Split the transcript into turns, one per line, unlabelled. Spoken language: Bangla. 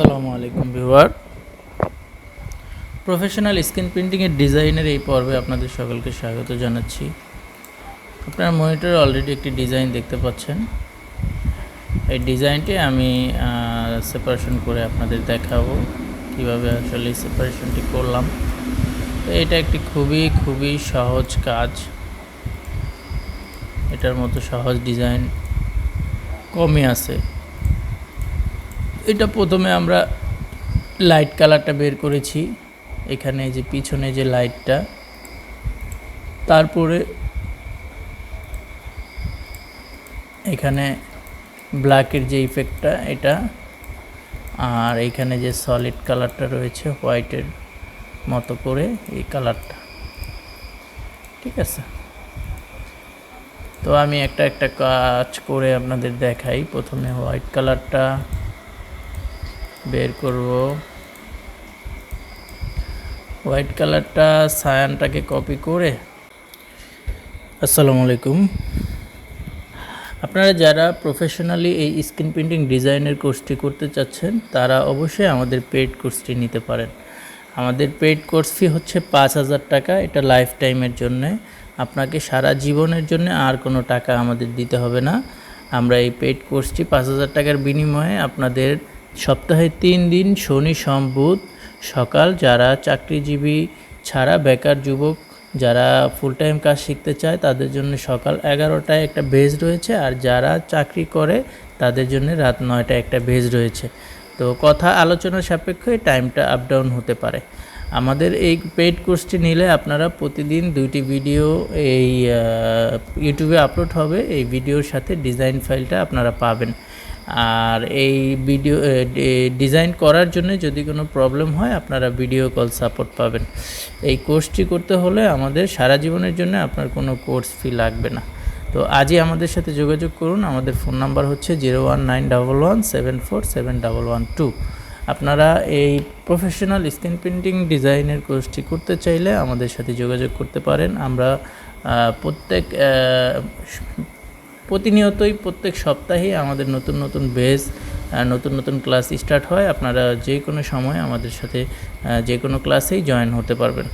আসসালামু আলাইকুম ভিউয়ার। প্রফেশনাল স্ক্রিন প্রিন্টিংয়ের ডিজাইনের এই পর্বে আপনাদের সকলকে স্বাগত জানাচ্ছি। আপনার মনিটরে অলরেডি একটি ডিজাইন দেখতে পাচ্ছেন। এই ডিজাইনটি আমি সেপারেশন করে আপনাদের দেখাবো কিভাবে আসলে সেপারেশনটি করলাম। তো এটা একটি খুবই সহজ কাজ। এটার মতো সহজ ডিজাইন কমই আছে। এটা প্রথমে আমরা লাইট কালারটা বের করেছি, এখানে যে পিছনে যে লাইটটা, তারপরে এখানে ব্ল্যাকের যে ইফেক্টটা এটা, আর এখানে যে সলিড কালারটা রয়েছে হোয়াইটের মতো করে এই কালারটা, ঠিক আছে। তো আমি একটা কাজ করে আপনাদের দেখাই। প্রথমে হোয়াইট কালারটা বের করব। হোয়াইট কালারটা সায়ানটাকে কপি করে। আসসালামু আলাইকুম। আপনারা যারা প্রফেশনালি এই স্ক্রিন প্রিন্টিং ডিজাইনের কোর্সটি করতে চাচ্ছেন তারা অবশ্যই আমাদের পেইড কোর্সটি নিতে পারেন। আমাদের পেইড কোর্স ফি হচ্ছে 5,000 টাকা। এটা লাইফ টাইমের জন্যে, আপনাকে সারা জীবনের জন্য আর কোনো টাকা আমাদের দিতে হবে না। আমরা এই পেইড কোর্সটি 5,000 টাকার বিনিময়ে আপনাদের সপ্তাহে 3 দিন শনি সোম বুধ সকাল, যারা চাকরিজীবী ছাড়া বেকার যুবক যারা ফুল টাইম কাজ শিখতে চায় তাদের জন্য সকাল 11টায় একটা বেজ রয়েছে, আর যারা চাকরি করে তাদের জন্য রাত 9টায় একটা বেজ রয়েছে। তো কথা আলোচনার সাপেক্ষে টাইমটা আপ ডাউন হতে পারে। আমাদের এই পেইড কোর্সটি নিলে আপনারা প্রতিদিন 2টি ভিডিও এই ইউটিউবে আপলোড হবে, এই ভিডিওর সাথে ডিজাইন ফাইলটা আপনারা পাবেন। আর এই ভিডিও ডিজাইন করার জন্য যদি কোনো প্রবলেম হয় আপনারা ভিডিও কল সাপোর্ট পাবেন। এই কোর্সটি করতে হলে আমাদের সারা জীবনের জন্য আপনার কোনো কোর্স ফি লাগবে না। তো আজই আমাদের সাথে যোগাযোগ করুন। আমাদের ফোন নাম্বার হচ্ছে 01911747112। আপনারা এই প্রফেশনাল স্ক্রিন প্রিন্টিং ডিজাইনের কোর্সটি করতে চাইলে আমাদের সাথে যোগাযোগ করতে পারেন। আমরা প্রতিনিয়তই প্রত্যেক সপ্তাহেই আমাদের নতুন বেজ নতুন ক্লাস স্টার্ট হয়। আপনারা যে কোনো সময় আমাদের সাথে যে কোনো ক্লাসেই জয়েন হতে পারবেন।